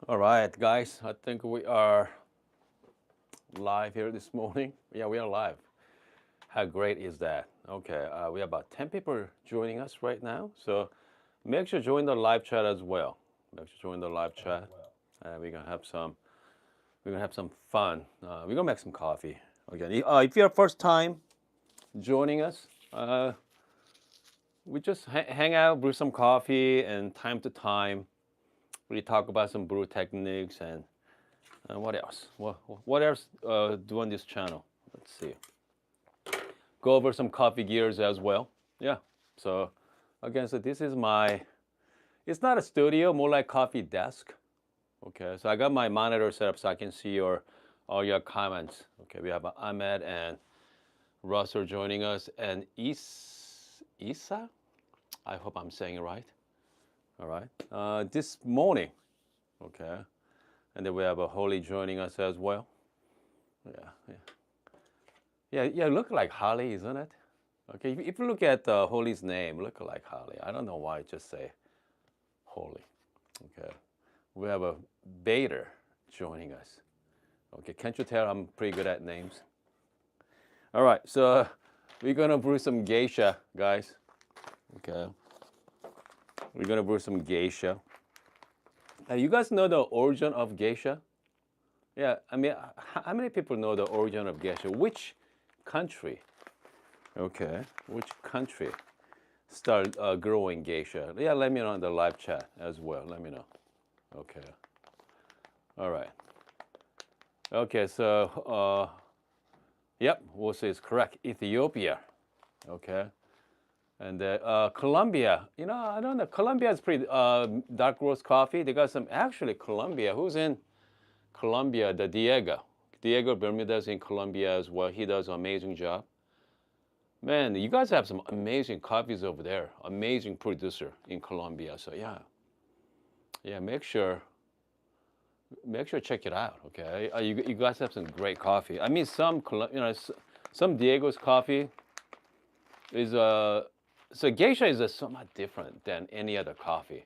All right, guys, I think we are live here this morning. Yeah, we are live. How great is that? Okay, we have about 10 people joining us right now. So make sure to join the live chat as well. Make sure to join the live chat. We're gonna have some fun. We're gonna make some coffee. Again, if you're first time joining us, we just hang out, brew some coffee, and time to time, we talk about some brew techniques and what else? What else do on this channel? Let's see. Go over some coffee gears as well. Yeah. So again, so this is my. It's not a studio, more like coffee desk. Okay. So I got my monitor set up so I can see all your comments. Okay. We have Ahmed and Russell joining us and Isa. I hope I'm saying it right. All right. This morning. Okay. And then we have a Holly joining us as well. Yeah, yeah. Yeah, look like Holly, isn't it? Okay, if you look at Holly's name, look like Holly. I don't know why I just say Holly. Okay, we have a Bader joining us. Okay, can't you tell I'm pretty good at names? All right, so we're gonna brew some Geisha, guys. Okay, we're gonna brew some Geisha. You guys know the origin of Geisha? Yeah, I mean, how many people know the origin of Gesha? Which country? Okay, which country started growing Geisha? Yeah, let me know in the live chat as well. Let me know. Okay. All right. Okay, so yep, Wosa is correct. Ethiopia. Okay. And Colombia. You know, I don't know. Colombia is pretty dark roast coffee. They got some actually Colombia. Who's in Colombia? The Diego. Diego Bermudez in Colombia as well. He does an amazing job. Man, you guys have some amazing coffees over there. Amazing producer in Colombia. So yeah, make sure check it out. Okay, you guys have some great coffee. I mean, some Diego's coffee is so Geisha is somewhat different than any other coffee.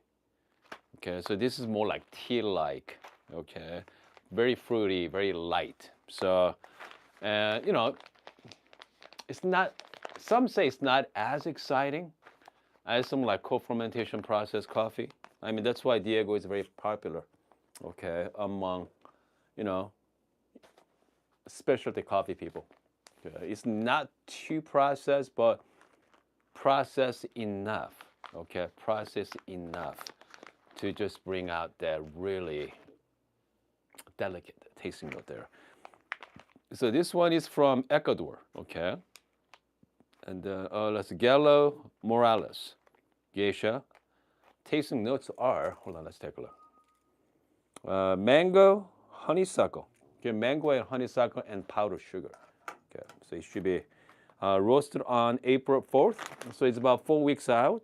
Okay, so this is more like tea-like. Okay, very fruity, very light. So, it's not. Some say it's not as exciting as some like co-fermentation process coffee. I mean, that's why Diego is very popular. Okay, among you know specialty coffee people. Okay? It's not too processed, but processed enough. Okay, processed enough to just bring out that really delicate tasting note there. So this one is from Ecuador. Okay, and let's Gallo Morales, Geisha. Tasting notes are, hold on, let's take a look. Mango, honeysuckle. Okay, mango and honeysuckle and powdered sugar. Okay, so it should be roasted on April 4th. So it's about 4 weeks out.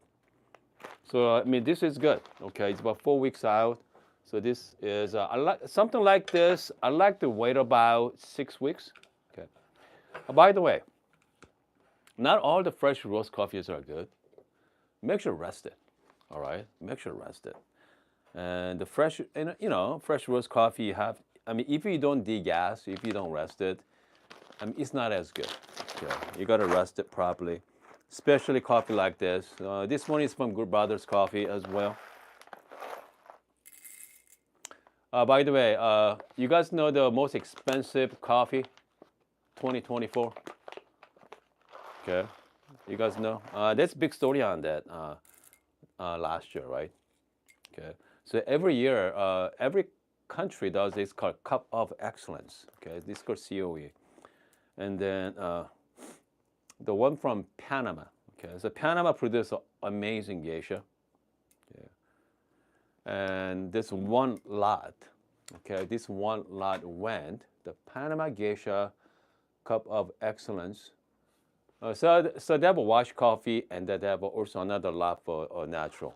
So I mean, this is good. Okay, it's about 4 weeks out. So this is I like something like this. I like to wait about 6 weeks. Okay. By the way, not all the fresh roast coffees are good. Make sure rest it. All right, make sure rest it. And the fresh, fresh roast coffee you have. I mean, if you don't degas, if you don't rest it, I mean, it's not as good. Okay, you gotta rest it properly, especially coffee like this. This one is from Good Brothers Coffee as well. By the way, you guys know the most expensive coffee, 2024. Okay, you guys know. There's a big story on that last year, right? Okay, so every year, every country does this called Cup of Excellence. Okay, this is called COE, and then the one from Panama. Okay, so Panama produced amazing geisha. Okay. And this one lot, okay, this one lot went the Panama Geisha Cup of Excellence. So they have a wash coffee and they have also another lot for natural.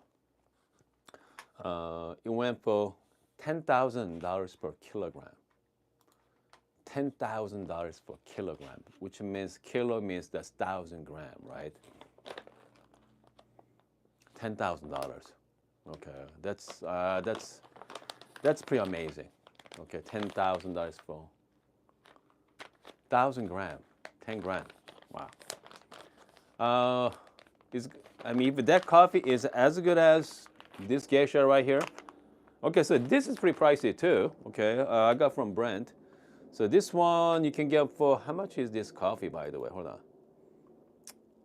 It went for $10,000 per kilogram. $10,000 per kilogram, which means kilo means that's 1,000 grams, right? $10,000. Okay, that's That's pretty amazing. Okay, $10,000 for 1,000 gram, 10 grand. Wow. Is I mean, if that coffee is as good as this Geisha right here. Okay, so this is pretty pricey too. Okay, I got from Brent. So this one you can get for, how much is this coffee, by the way? Hold on.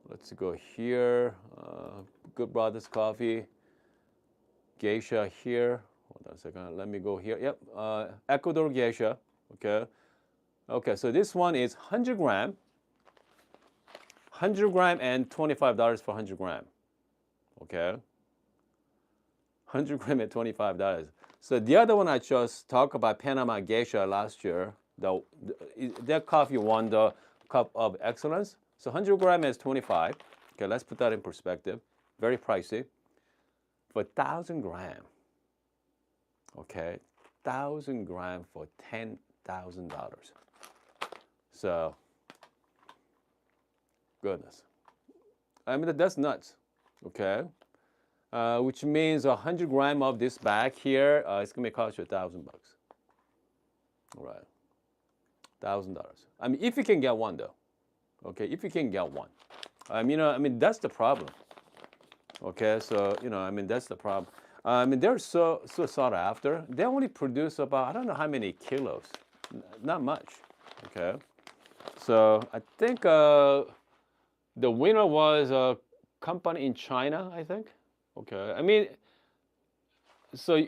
Let's go here. Good Brothers Coffee. Geisha here. Hold on a second. Let me go here. Yep. Ecuador Geisha. Okay. Okay. So this one is 100 gram. 100 gram and $25 for 100 gram. Okay. 100 gram at $25. So the other one I just talked about, Panama Geisha last year. That coffee won the Cup of Excellence. So 100 gram is 25. Okay, let's put that in perspective. Very pricey. For 1,000 gram. Okay, 1,000 gram for $10,000. So, goodness. I mean, that's nuts. Okay. Which means 100 gram of this bag here, it's gonna cost you $1,000. All right, $1,000. I mean, if you can get one though. Okay, if you can get one. I mean, that's the problem. Okay, so I mean, that's the problem. I mean, they're so sought after. They only produce about, I don't know how many kilos, not much. Okay, so I think the winner was a company in China, I think. Okay, I mean, so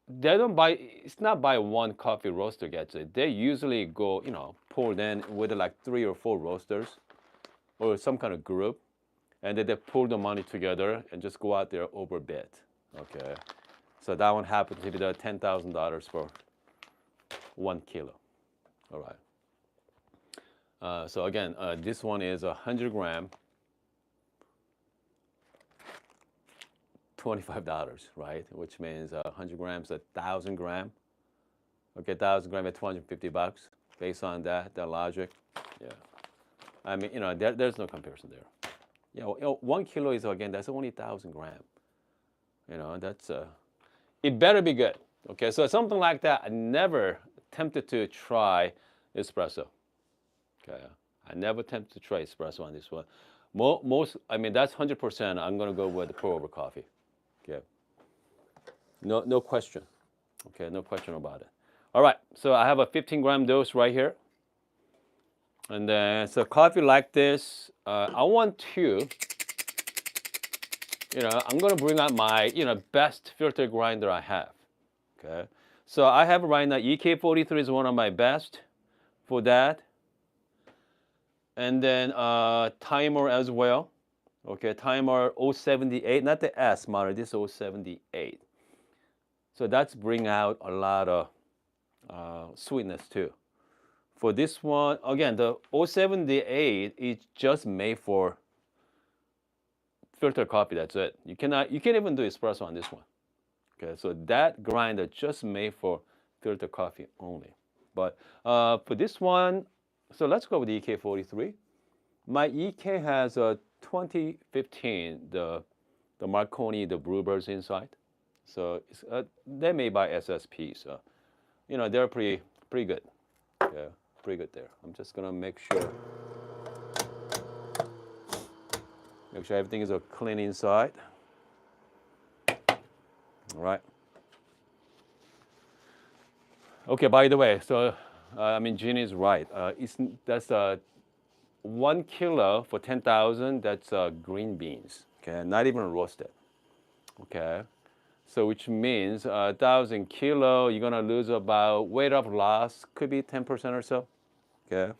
they don't buy. It's not by one coffee roaster gets it. They usually go, pour in with like 3 or 4 roasters, or some kind of group, and then they pull the money together and just go out there overbid. Okay, so that one happens to be the $10,000 for 1 kilo. All right. So again, this one is 100 gram. $25, right? Which means 100 grams, 1,000 gram. Okay, 1,000 gram at $250. Based on that logic, yeah. I mean, there's no comparison there. 1 kilo is, again, that's only 1,000 gram. That's it better be good. Okay, so something like that, I never tempted to try espresso. Okay, I never tempted to try espresso on this one. I mean, that's 100%. I'm gonna go with the pour over coffee. Okay. No question. Okay, no question about it. All right, so I have a 15 gram dose right here. And then, so coffee like this, I want to, I'm gonna bring out my, best filter grinder I have. Okay, so I have right now, EK43 is one of my best for that. And then timer as well. Okay, timer 078, not the S model, this 078. So that's bring out a lot of sweetness too. For this one, again, the 078 is just made for filter coffee. That's it. You can't even do espresso on this one. Okay, so that grinder just made for filter coffee only. But for this one, so let's go with the EK43. My EK has a 2015, the Marconi, the Brewbirds inside. So they made by SSP. So, they're pretty good. Yeah, pretty good there. I'm just gonna make sure everything is clean inside. All right. Okay. By the way, so I mean, Jean is right. That's 1 kilo for 10,000. That's green beans. Okay, not even roasted. Okay, so which means 1,000 kilo, you're gonna lose about weight of loss could be 10% or so. Okay.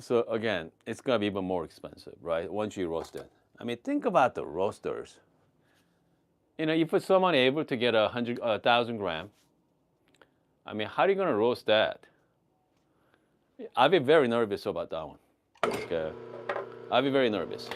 So again, it's gonna be even more expensive, right? Once you roast it. I mean, think about the roasters. If someone able to get 1,000 gram, I mean, how are you gonna roast that? I'll be very nervous about that one. Okay, I'll be very nervous.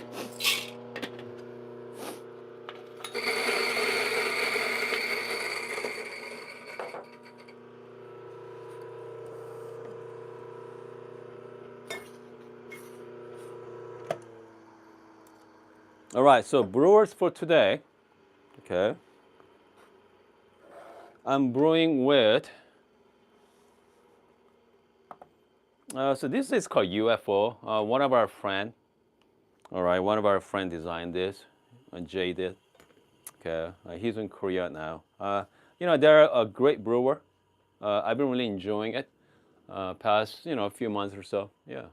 All right, so brewers for today. Okay. I'm brewing with, so this is called UFO. One of our friend, all right, one of our friend designed this, Jay did. Okay, he's in Korea now. They're a great brewer. I've been really enjoying it. Past, a few months or so. Yeah.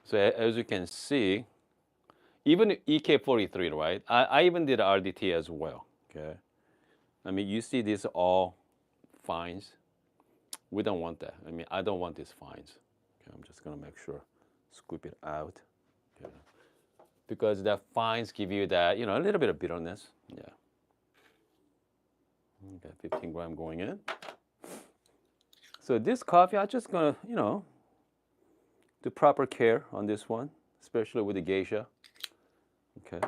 So as you can see, even EK43, right? I even did RDT as well. Okay. I mean, you see these all fines. We don't want that. I mean, I don't want these fines. Okay, I'm just gonna make sure, scoop it out. Okay. Because the fines give you that, a little bit of bitterness. Yeah. Okay, 15 gram going in. So this coffee, I'm just gonna, do proper care on this one, especially with the geisha. Okay.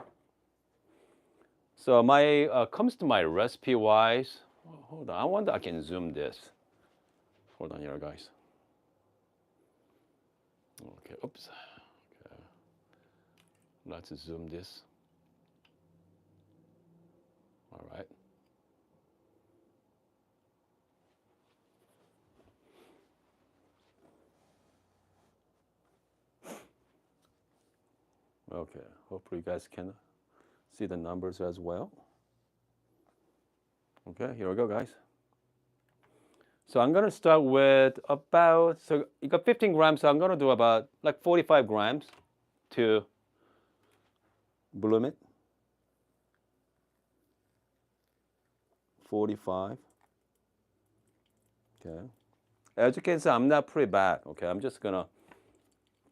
So my comes to my recipe wise. Hold on, I wonder I can zoom this. Hold on here, guys. Okay, oops. Okay. Let's zoom this. All right. Okay, hopefully you guys can see the numbers as well. Okay, here we go, guys. So I'm gonna start with about, so you got 15 grams, so I'm gonna do about like 45 grams to bloom it. 45. Okay. As you can see, I'm not pretty bad. Okay, I'm just gonna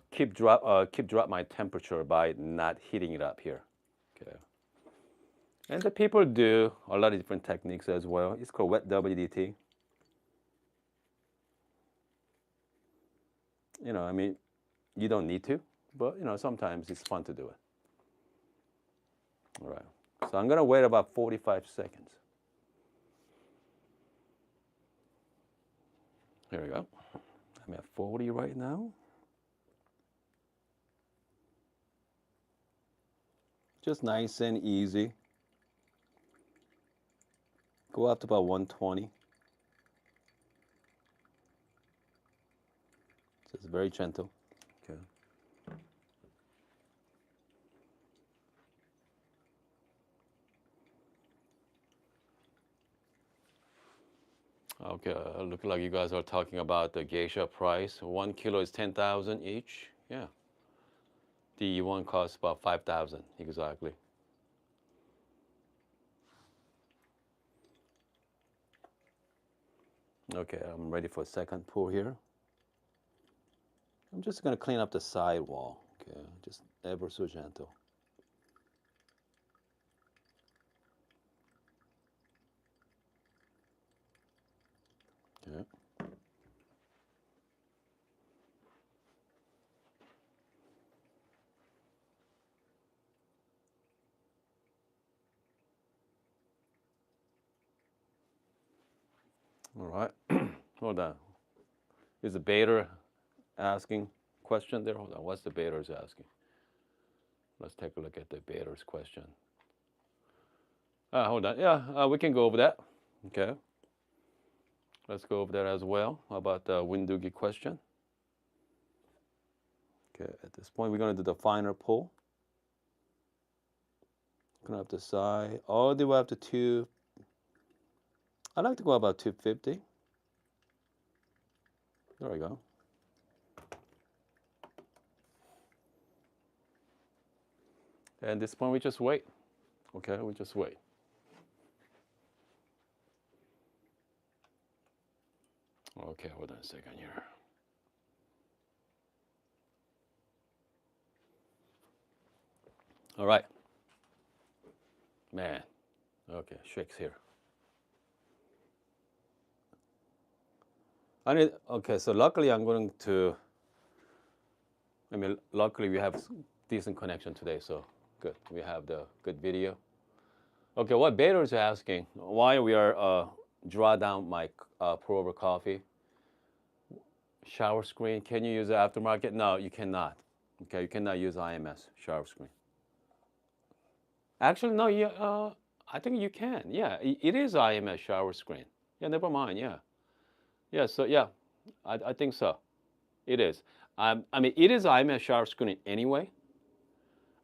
keep drop my temperature by not heating it up here. Okay. And the people do a lot of different techniques as well. It's called wet WDT. I mean, you don't need to, but sometimes it's fun to do it. All right. So I'm gonna wait about 45 seconds. Here we go. I'm at 40 right now. Just nice and easy. Go up to about 120. Just very gentle. Okay. Okay, look like you guys are talking about the Geisha price. 1 kilo is 10,000 each. Yeah. The one costs about 5,000 exactly. Okay, I'm ready for a second pour here. I'm just gonna clean up the side wall. Okay, just ever so gentle. Okay. All right. Hold on. Is the baiter asking question there? Hold on. What's the baiter's asking? Let's take a look at the baiter's question. Hold on. Yeah, we can go over that. Okay. Let's go over that as well. How about the Windoogie question? Okay. At this point, we're going to do the finer pull. Going up the side all the way up to 2. I like to go about 250. There we go. And at this point, we just wait. Okay, we just wait. Okay, hold on a second here. All right. Man. Okay, shakes here. Okay, so luckily I'm going to, luckily we have decent connection today, so good. We have the good video. Okay, what Bader is asking, why we are draw down my pour over coffee. Shower screen, can you use the aftermarket? No, you cannot. Okay, you cannot use IMS shower screen. Actually, no. Yeah, I think you can. Yeah, it is IMS shower screen. Yeah, never mind. Yeah, yeah. So yeah, I think so. It is. I mean, it is IMS shower screen anyway,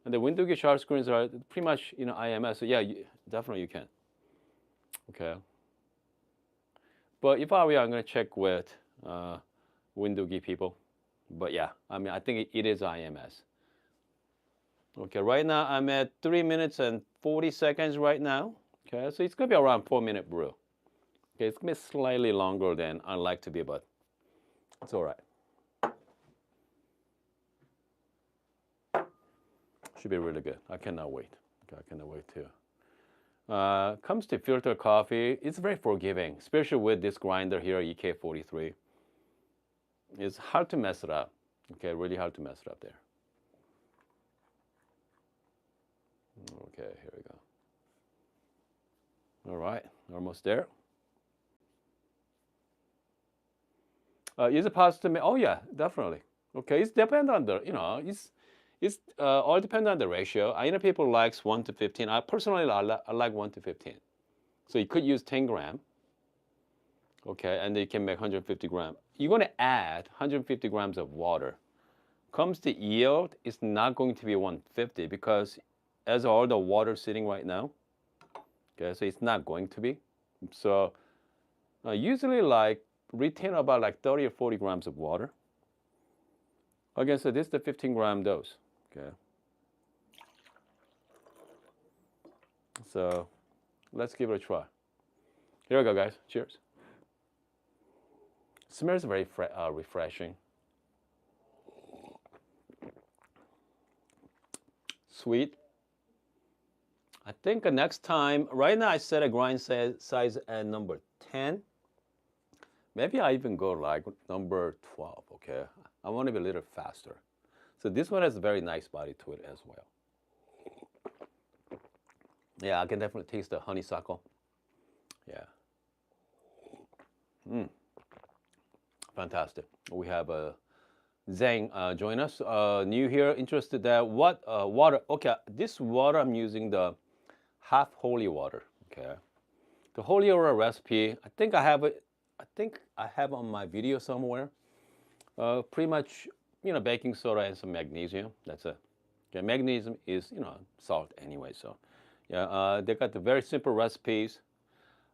and the window gate shower screens are pretty much IMS. So yeah, definitely you can. Okay. But if I were you, I'm gonna check with uh, window gate people. But yeah, I mean, I think it is IMS. Okay, right now I'm at 3 minutes and 40 seconds right now. Okay, so it's gonna be around 4 minute brew. Okay, it's gonna be slightly longer than I like to be, but it's all right. Should be really good. I cannot wait. Okay, I cannot wait too. Comes to filter coffee, it's very forgiving, especially with this grinder here, EK43. It's hard to mess it up. Okay, really hard to mess it up there. Okay, here we go. All right, almost there. Is it possible to make? Oh yeah, definitely. Okay, it's depend on the it's all depend on the ratio. I know people likes 1 to 15. I personally I like 1 to 15. So you could use 10 gram. Okay, and you can make 150 gram. You're gonna add 150 grams of water. Comes to yield, it's not going to be 150 because as all the water sitting right now. Okay, so it's not going to be. So usually like retain about like 30 or 40 grams of water. Again, so this is the 15-gram dose. Okay. So let's give it a try. Here we go, guys. Cheers. Smells very refreshing. Sweet. I think next time, right now I set a grind size at number 10. Maybe I even go like number 12, okay? I want to be a little faster. So this one has a very nice body to it as well. Yeah, I can definitely taste the honeysuckle. Yeah. Fantastic. We have Zhang join us. New here, interested that what water? Okay, this water I'm using the half holy water. Okay, the holy water recipe. I think I have it. I think I have on my video somewhere. Pretty much, baking soda and some magnesium. That's it. Okay, magnesium is salt anyway. So, yeah, they got the very simple recipes.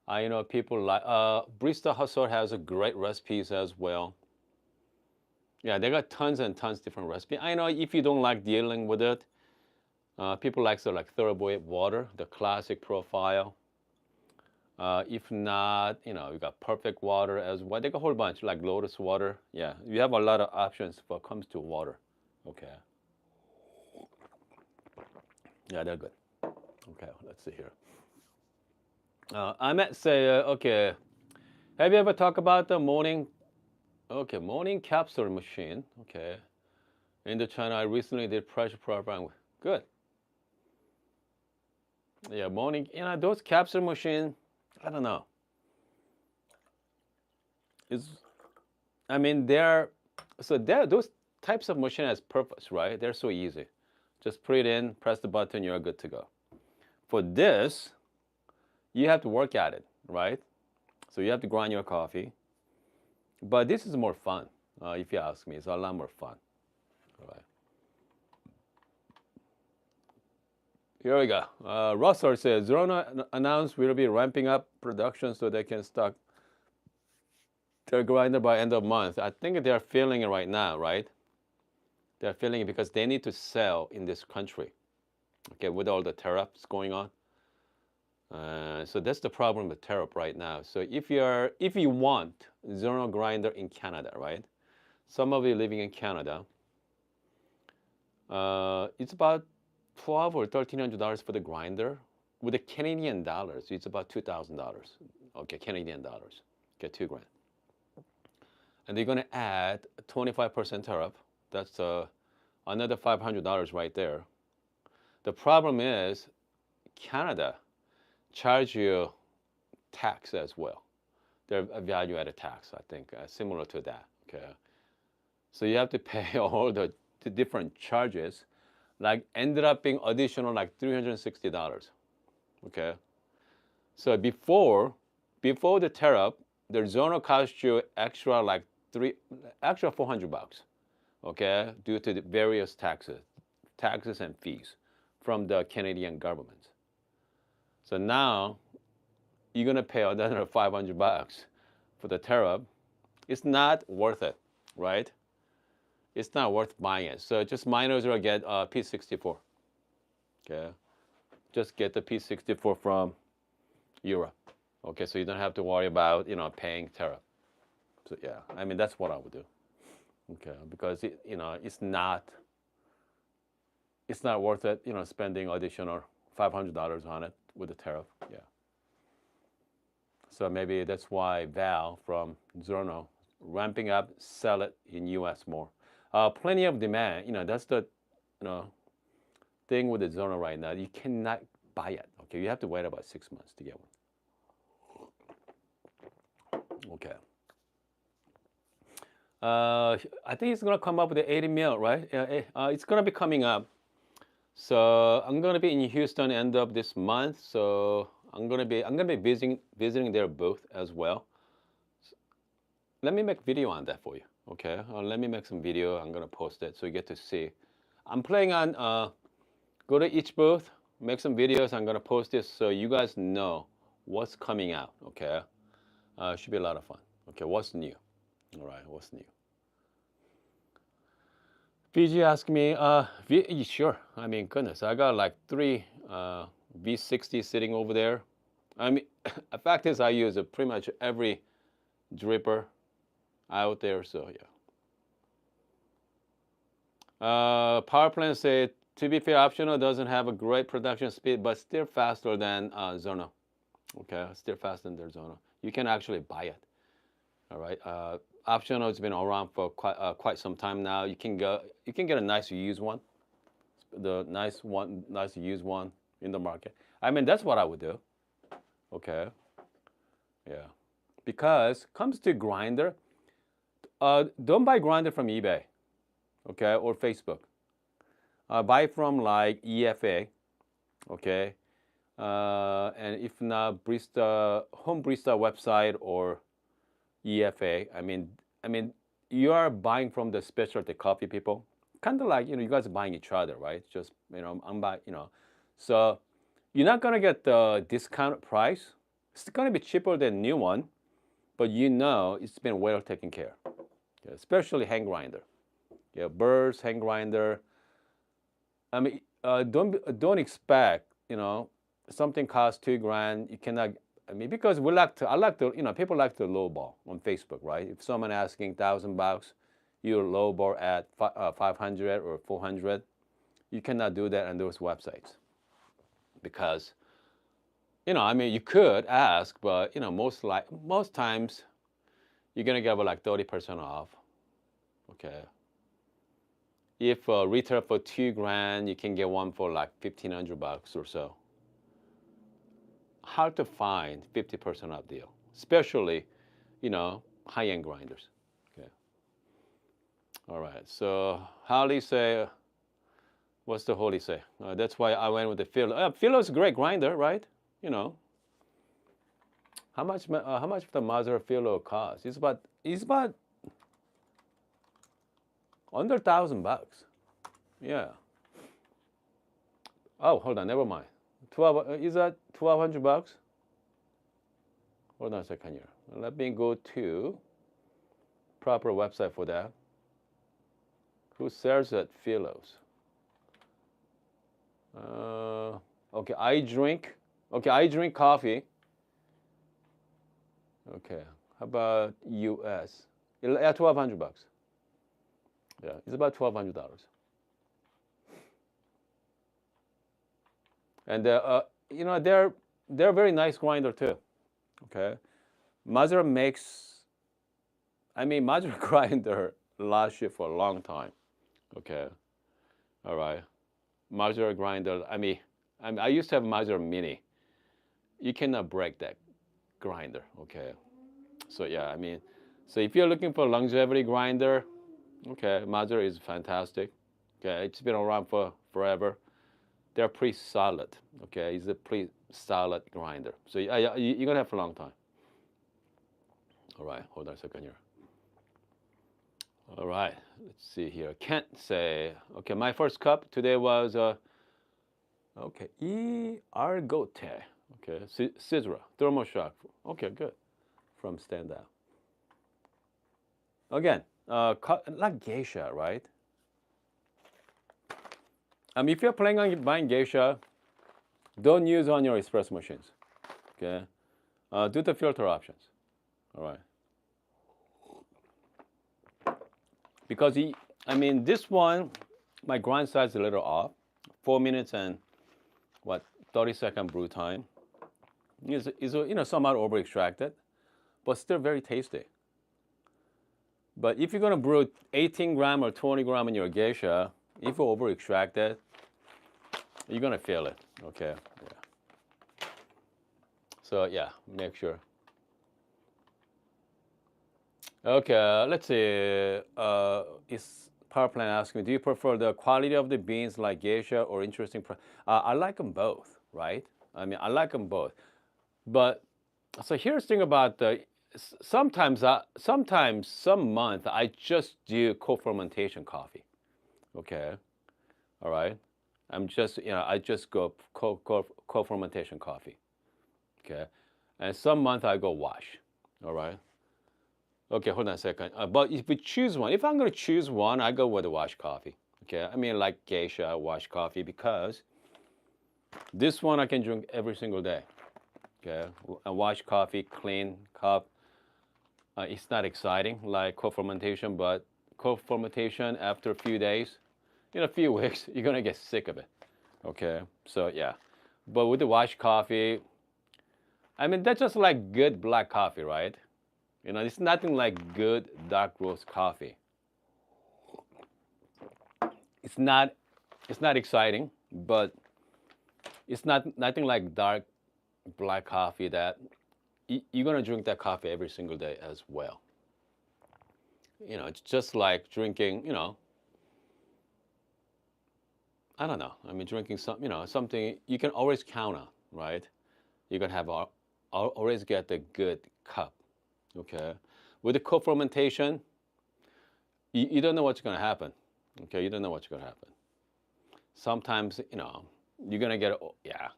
I know people like Barista Hustle has a great recipes as well. Yeah, they got tons and tons different recipes. I know if you don't like dealing with it, people like thoroughboy water, the classic profile. If not, you got perfect water as well. They got a whole bunch like lotus water. Yeah, you have a lot of options when it comes to water. Okay. Yeah, they're good. Okay, let's see here. I might say, okay, have you ever talked about the morning? Okay, morning capsule machine. Okay, in the China, I recently did pressure program. Good. Yeah, morning. Those capsule machine. I don't know. Is I mean, those types of machine has purpose, right? They're so easy. Just put it in, press the button, you're good to go. For this, you have to work at it, right? So you have to grind your coffee. But this is more fun, if you ask me. It's a lot more fun. All right. Here we go. Russell says, Zerona announced we'll be ramping up production so they can stock their grinder by end of month. I think they're feeling it right now, right? They're feeling it because they need to sell in this country. Okay, with all the tariffs going on. So that's the problem with tariff right now. So if you want Zerona grinder in Canada, right? Some of you living in Canada, it's about $1,200 or $1,300 for the grinder. With the Canadian dollars, it's about $2,000. Okay, Canadian dollars. Okay, $2,000. And they're gonna add 25% tariff. That's another $500 right there. The problem is Canada charge you tax as well. Their value-added tax, I think, similar to that. Okay, so you have to pay all the different charges. like ended up being additional like $360. Okay. So before the tariff, the Zono cost you extra like extra $400. Okay, due to the various taxes and fees from the Canadian government. So now you're gonna pay another $500 for the tariff. It's not worth it, right? It's not worth buying it. So just might as well get P64. Okay, just get the P64 from Europe. Okay, so you don't have to worry about paying tariff. So yeah, I mean that's what I would do. Okay, because it's not worth it. Spending additional $500 on it with the tariff. Yeah. So maybe that's why Val from Zorno ramping up, sell it in U.S. more. Plenty of demand. That's the thing with the Zorno right now. You cannot buy it. Okay, you have to wait about 6 months to get one. Okay. I think it's gonna come up with the 80 mil, right? It's gonna be coming up. So I'm gonna be in Houston end of this month. So I'm gonna be visiting their booth as well. Let me make video on that for you. Okay. Let me make some video. I'm gonna post it so you get to see. I'm planning on go to each booth, make some videos. I'm gonna post this so you guys know what's coming out. Okay. Should be a lot of fun. Okay. What's new? All right. What's new? VG asked me, sure. I mean, goodness, I got like 3 V60 sitting over there. I mean, the fact is, I use pretty much every dripper out there. So yeah. Power plant said, to be fair, optional doesn't have a great production speed, but still faster than Zono. Okay, still faster than their Zono. You can actually buy it. All right. Optional has been around for quite some time now. You can get a nice used one, nice used one in the market. I mean, that's what I would do. Okay. Yeah. Because comes to grinder, don't buy grinder from eBay, okay, or Facebook. Buy from like EFA, okay, and if not, home barista website or EFA. I mean, you are buying from the specialty coffee people, kind of like you guys are buying each other, right? Just I'm buying, so you're not gonna get the discount price. It's gonna be cheaper than new one, but it's been well taken care. Yeah, especially hand grinder. Yeah, Burrs hand grinder. I mean, don't expect something costs $2,000. You cannot. I mean, because I like to, people like to lowball on Facebook, right? If someone asking $1,000, you lowball at 500 or 400. You cannot do that on those websites because, I mean, you could ask, but most times you're gonna get about like 30% off. Okay. If retail for $2,000, you can get one for like $1,500 or so. Hard to find 50% off deal, especially, high-end grinders. Okay. All right. So Holly say, what's the Holly say? That's why I went with the Philo. Philo's a great grinder, right? How much the Mazda Philo cost? It's about under $1,000. Yeah. Oh, hold on. Never mind. Is that $1,200? Hold on a second here. Let me go to proper website for that. Who sells at Philo's? Okay, I drink coffee. Okay, how about US? Yeah, $1,200. Yeah, it's about $1,200. And they're very nice grinder too. Okay, Mazda grinder lasts you for a long time. Okay, all right. Mazda grinder. I used to have Mazda Mini. You cannot break that grinder. Okay, so yeah, so if you're looking for longevity grinder, okay, Mazda is fantastic. Okay, it's been around for forever. They're pretty solid. Okay, it's a pretty solid grinder. So yeah, you're gonna have for a long time. All right, hold on a second here. All right, let's see here. Kent say, okay, my first cup today was okay, Argote. Okay, Sidra, thermal shock. Okay, good. From Standout. Again, like Geisha, right? If you're planning on buying Geisha, don't use on your espresso machines. Okay, do the filter options. All right. Because this one, my grind size is a little off. 4 minutes and what 30-second brew time is somewhat over extracted, but still very tasty. But if you're gonna brew 18 gram or 20 gram in your geisha, if you over extracted, you're gonna feel it. Okay. Yeah. So yeah, make sure. Okay, let's see. Is Power Plant asking me, do you prefer the quality of the beans like geisha or interesting? I like them both, right? I like them both. But so here's the thing about the sometimes, some month I just do co-fermentation coffee. Okay, all right. I just go co-fermentation coffee. Okay, and some month I go wash. All right. Okay, hold on a second. But if we choose one, if I'm going to choose one, I go with the wash coffee. Okay, like Geisha wash coffee because this one I can drink every single day. Okay, a wash coffee, clean cup. It's not exciting like co-fermentation, but co-fermentation after a few days, in a few weeks, you're gonna get sick of it. Okay, so yeah. But with the wash coffee, that's just like good black coffee, right? It's nothing like good dark roast coffee. It's not exciting, but it's nothing like dark black coffee that you're gonna drink that coffee every single day as well. It's just like drinking, I don't know. Drinking something you can always count on, right? You can have always get the good cup, okay? With the co-fermentation, you don't know what's gonna happen, okay? You don't know what's gonna happen. Sometimes, you're gonna get, yeah.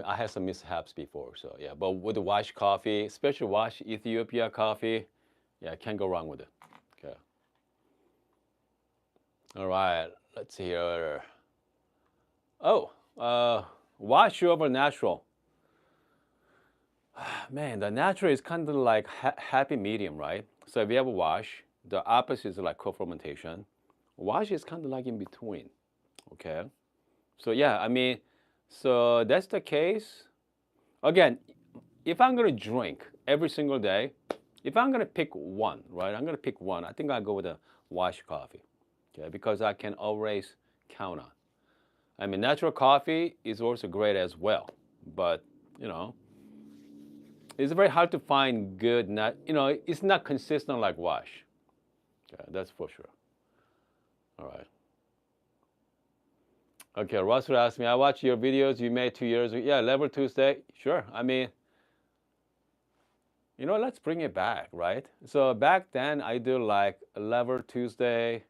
I had some mishaps before, so yeah. But with the wash coffee, especially wash Ethiopia coffee, yeah, can't go wrong with it. Okay. All right, let's see here. Oh, wash over natural. Man, the natural is kind of like happy medium, right? So if you have a wash, the opposite is like co-fermentation. Wash is kind of like in between, okay? So yeah, so that's the case. Again, if I'm gonna drink every single day, if I'm gonna pick one, right? I'm gonna pick one. I think I'll go with a wash coffee, okay? Because I can always count on. Natural coffee is also great as well, but it's very hard to find good. It's not consistent like wash. Okay, that's for sure. All right. Okay, Russell asked me, I watched your videos you made 2 years ago. Yeah, Lever Tuesday. Sure. Let's bring it back, right? So back then I do like Lever Tuesday.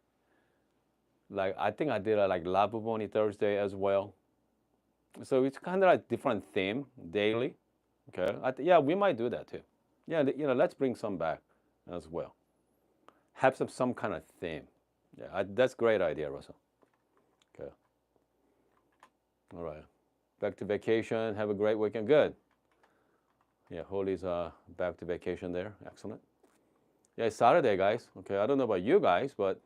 Like I think I did like Labuboni Thursday as well. So it's kind of like different theme daily. Okay. Yeah, we might do that too. Yeah, let's bring some back as well. Have some kind of theme. Yeah, that's a great idea, Russell. Okay. All right. Back to vacation. Have a great weekend. Good. Yeah, Holly's back to vacation there. Excellent. Yeah, it's Saturday, guys. Okay, I don't know about you guys, but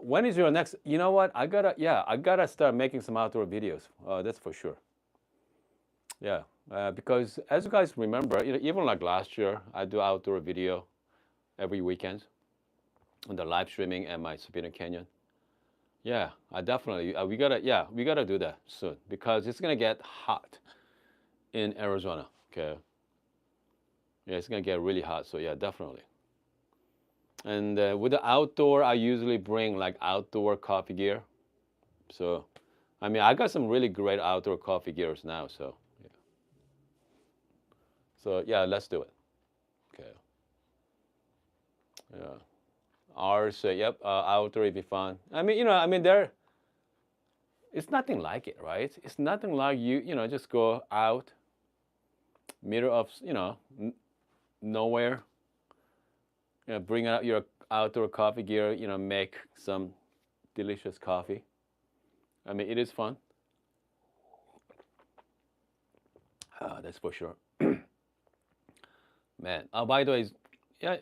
when is your next? You know what? I gotta start making some outdoor videos. That's for sure. Yeah, because as you guys remember, even like last year, I do outdoor video every weekend on the live streaming at my Sabina Canyon. Yeah, I definitely. We gotta do that soon because it's gonna get hot in Arizona. Okay. Yeah, it's gonna get really hot. So yeah, definitely. And with the outdoor, I usually bring like outdoor coffee gear. So, I mean, I got some really great outdoor coffee gears now. So yeah, let's do it. Okay. Yeah. Ours, yep, outdoor would be fun. I mean, I mean, it's nothing like it, right? It's nothing like just go out, middle of, nowhere, bring out your outdoor coffee gear, make some delicious coffee. I mean, it is fun. That's for sure. Man, by the way, yeah,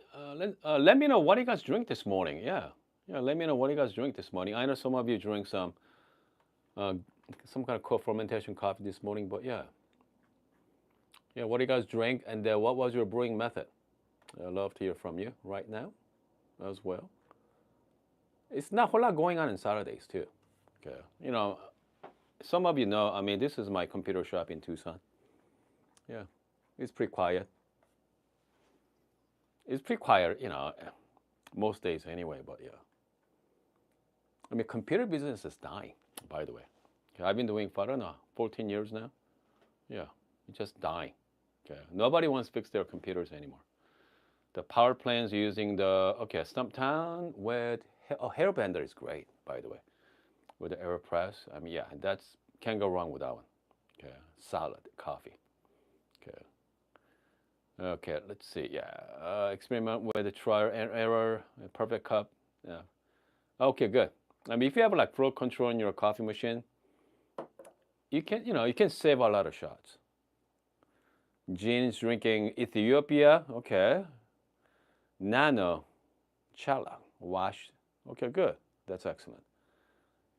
let me know what you guys drink this morning. Yeah, let me know what you guys drink this morning. I know some of you drink uh, some kind of co-fermentation coffee this morning, but yeah, what do you guys drink, and what was your brewing method? I'd love to hear from you right now as well. It's not a whole lot going on Saturdays too. Okay, some of you know. I mean, this is my computer shop in Tucson. Yeah, it's pretty quiet. It's pretty quiet, most days anyway. But yeah, I mean, computer business is dying. By the way, okay, I've been doing for I don't know 14 years now. Yeah, it's just dying. Okay, nobody wants to fix their computers anymore. The power plants using the Stumptown with Hairbender is great, by the way, with the Aeropress. I mean, yeah, that's can't go wrong with that one. Okay, solid coffee. Okay. Okay, let's see. Yeah, experiment with the trial and error, a perfect cup. Yeah. Okay, good. I mean, if you have like flow control in your coffee machine, you can save a lot of shots. Jean's drinking Ethiopia. Okay. Nano, Chala, washed. Okay, good. That's excellent.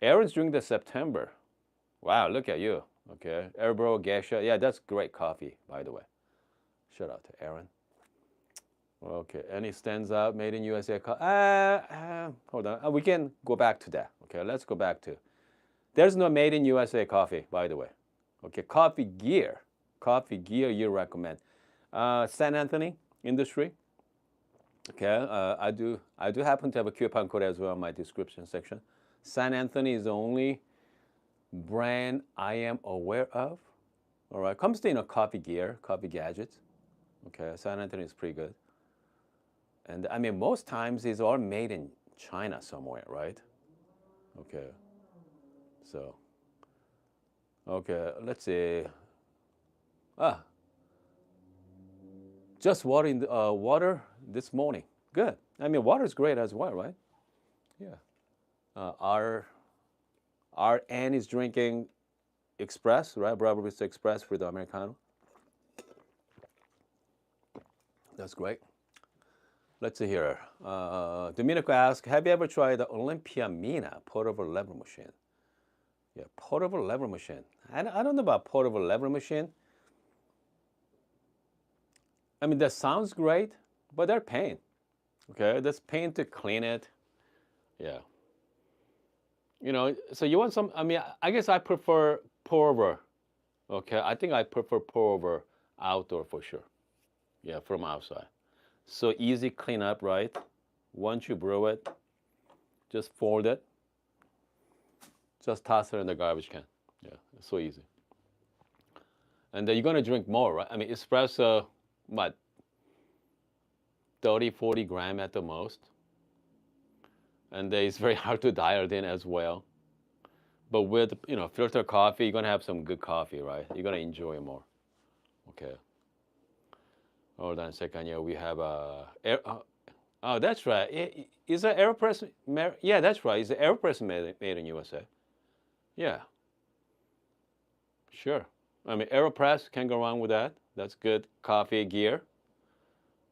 Aaron's drinking the September. Wow, look at you. Okay, Aeropress, Gesha. Yeah, that's great coffee, by the way. Shout out to Aaron. Okay, and it stands out, made in USA. Hold on, we can go back to that. Okay, let's go back to. There's no made in USA coffee, by the way. Okay, coffee gear you recommend. San Anthony Industry. Okay, I do happen to have a coupon code as well in my description section. San Anthony is the only brand I am aware of. All right, comes to coffee gear, coffee gadgets. Okay, San Anthony is pretty good. And I mean, most times it's all made in China somewhere, right? Okay. So, okay, let's see. Just water in the, water this morning. Good. I mean, water is great as well, right? Yeah. Our Ann is drinking Express, right? Bravo Express for the Americano. That's great. Let's see here. Domenico asks, have you ever tried the Olympia Mina portable lever machine? Yeah, portable lever machine. I don't know about portable lever machine. I mean, that sounds great, but they're pain. Okay, that's pain to clean it. Yeah. So you want some, I mean, I guess I prefer pour over. Okay, I think I prefer pour over outdoor for sure. Yeah, from outside. So easy cleanup, right? Once you brew it, just fold it. Just toss it in the garbage can. Yeah, it's so easy. And then you're gonna drink more, right? I mean, espresso, what, 30, 40 gram at the most. And then it's very hard to dial it in as well. But with, filter coffee, you're gonna have some good coffee, right? You're gonna enjoy it more. Okay. Hold on a second. Yeah, we have oh, that's right. Is it Aeropress? Yeah, that's right. It's an Aeropress made in USA. Yeah. Sure. I mean, Aeropress, can't go wrong with that. That's good coffee gear.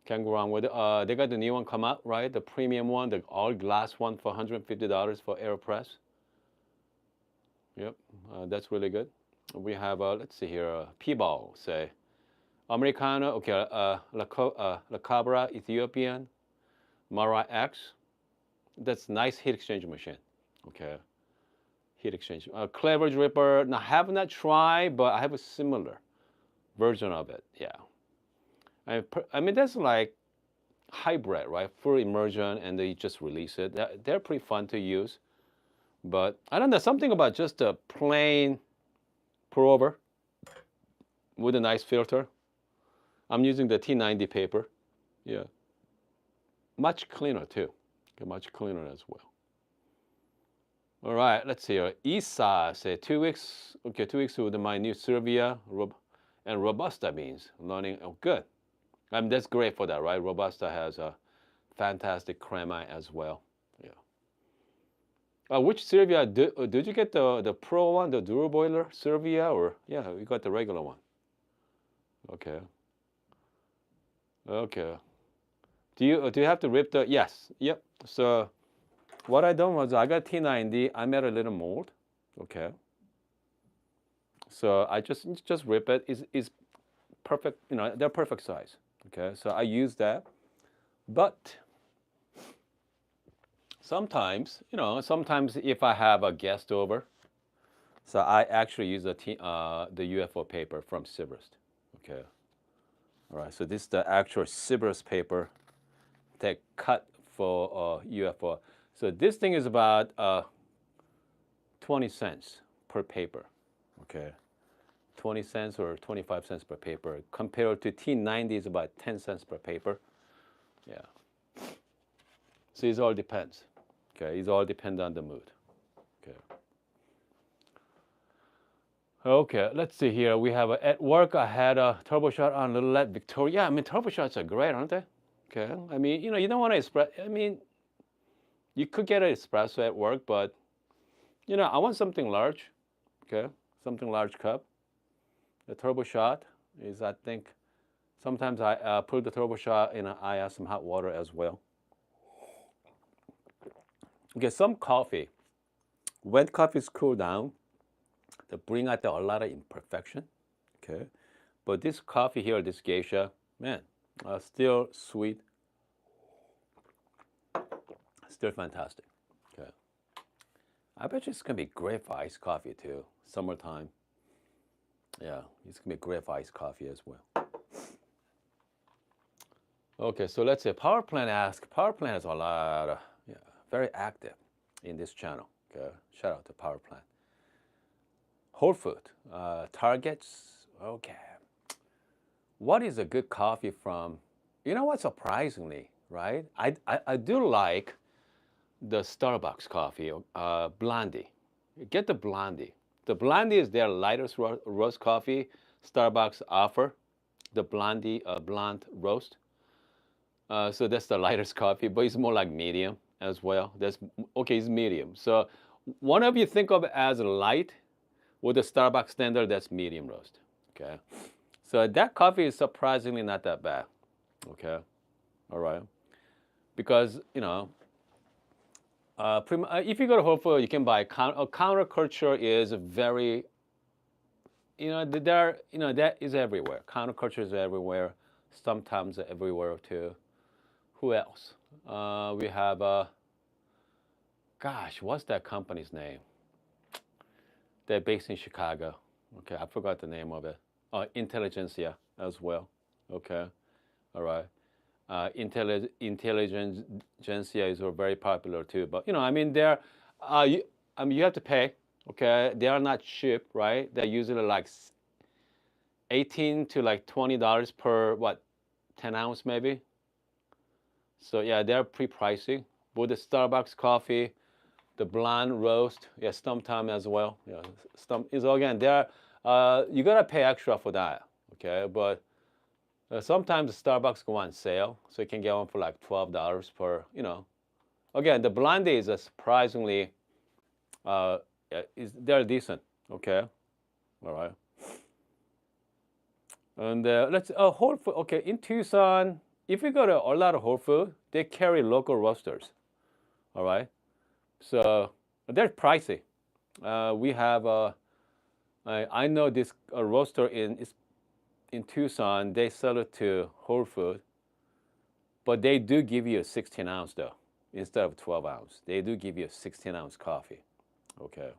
Can't go wrong with it. They got the new one come out, right? The premium one, the all glass one for $150 for Aeropress. Yep, that's really good. We have, let's see here, P-Ball, say. Americano, okay, La Cabra, Ethiopian, Mara X. That's nice heat exchange machine. Okay, heat exchange. Clever Dripper, now I have not tried, but I have a similar version of it, yeah. I mean, that's like hybrid, right? Full immersion, and they just release it. They're pretty fun to use. But I don't know, something about just a plain pour over with a nice filter. I'm using the T90 paper. Yeah. Much cleaner too. Okay, much cleaner as well. All right, let's see here. Isa say 2 weeks. Okay, 2 weeks with my new Serbia and Robusta beans. Learning. Oh, good. That's great for that, right? Robusta has a fantastic crema as well. Yeah. Which Serbia did you get the pro one, the dual boiler Serbia, or yeah, we got the regular one. Okay. Okay. Do you have to rip the? Yes. Yep. So what I done was I got T90. I made a little mold. Okay. So I just rip it. Is perfect. You know, they're perfect size. Okay. So I use that, but sometimes, sometimes if I have a guest over, so I actually use the UFO paper from Sibrist. Okay. All right. So this is the actual Sibrist paper that cut for UFO. So this thing is about 20 cents per paper. Okay. 20 cents or 25 cents per paper. Compared to T90 is about 10 cents per paper. Yeah. So it all depends. Okay. It all depends on the mood. Okay. Okay, let's see here. We have at work. I had a turbo shot on Little Lead Victoria. Yeah, I mean turbo shots are great, aren't they? Okay. I mean, you don't want to espresso. I mean, you could get an espresso at work, but I want something large. Okay, something large cup. The turbo shot is, I think, sometimes I put the turbo shot in. I add some hot water as well. Okay, some coffee. When coffees cool down, they bring out a lot of imperfection. Okay, but this coffee here, this Geisha, man, still sweet, still fantastic. Okay, I bet you it's gonna be great for iced coffee too. Summertime. Yeah, it's gonna be great for iced coffee as well. Okay, so let's say power plant ask. Power plant has a lot of, very active in this channel. Okay, shout out to power plant. Whole Food, Targets. Okay, what is a good coffee from? You know what? Surprisingly, right? I do like the Starbucks coffee, Blondie. Get the Blondie. The Blondie is their lightest roast coffee. Starbucks offer the Blondie blonde roast. So that's the lightest coffee, but it's more like medium as well. It's medium. So one of you think of it as light, with the Starbucks standard, that's medium roast. Okay, so that coffee is surprisingly not that bad. Okay, all right, because if you go to Whole Foods, you can buy counterculture is very, that is everywhere. Counterculture is everywhere. Sometimes everywhere too. Who else? We have gosh, what's that company's name? They're based in Chicago. Okay, I forgot the name of it. Intelligentsia as well. Okay, all right. Intelligentsia is very popular too. But I mean, you have to pay. Okay, they are not cheap, right? They're usually like $18 to like $20 per 10 ounce maybe. So yeah, they're pretty pricey. But the Starbucks coffee, the blonde roast, yeah, stump time as well. Yeah, stump is again there. You gotta pay extra for that. Okay, but sometimes the Starbucks go on sale, so you can get one for like $12 per. Again, the blondie is a surprisingly, they're decent. Okay, all right. And let's Whole Food. Okay, in Tucson, if you go to a lot of Whole Food, they carry local roasters. All right, so they're pricey. We have I know this roaster in Tucson. They sell it to Whole Food, but they do give you a 16 ounce though instead of 12 ounce. They do give you a 16 ounce coffee. Okay,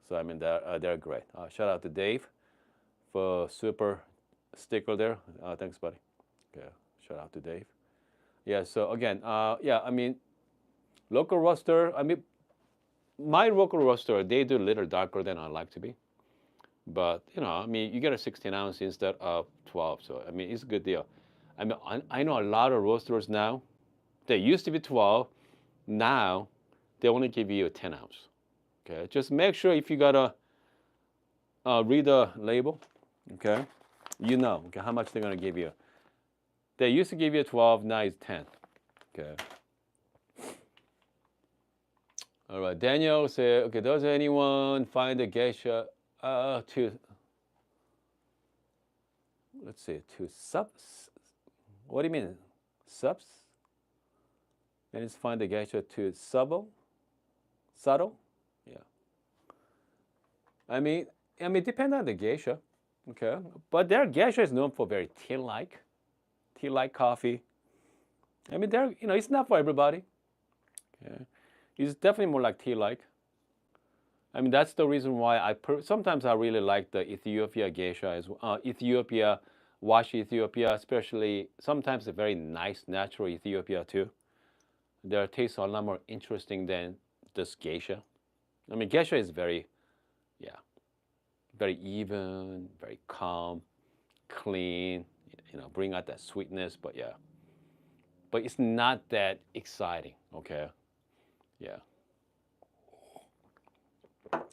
so I mean they're great. Shout out to Dave for super sticker there. Thanks, buddy. Okay, shout out to Dave. Yeah. So again, yeah. I mean, local roaster. I mean, my local roaster, they do a little darker than I like to be. But I mean, you get a 16 ounce instead of 12. So I mean, it's a good deal. I mean, I know a lot of roasters now. They used to be 12. Now they only give you a 10 ounce. Okay, just make sure if you gotta read the label. Okay, okay how much they're gonna give you. They used to give you 12. Now it's 10. Okay. All right. Daniel said, okay, does anyone find the geisha to let's see to subs? What do you mean subs? And it's find the geisha too subtle. Yeah. I mean, depend on the geisha. Okay. But their geisha is known for very tea-like coffee. I mean, it's not for everybody. Okay. It's definitely more like tea-like. I mean, that's the reason why sometimes I really like the Ethiopia geisha as well. Ethiopia, wash Ethiopia, especially sometimes a very nice natural Ethiopia too. Their tastes are a lot more interesting than this geisha. I mean, geisha is yeah, very even, very calm, clean. Bring out that sweetness, but yeah, but it's not that exciting. Okay, yeah,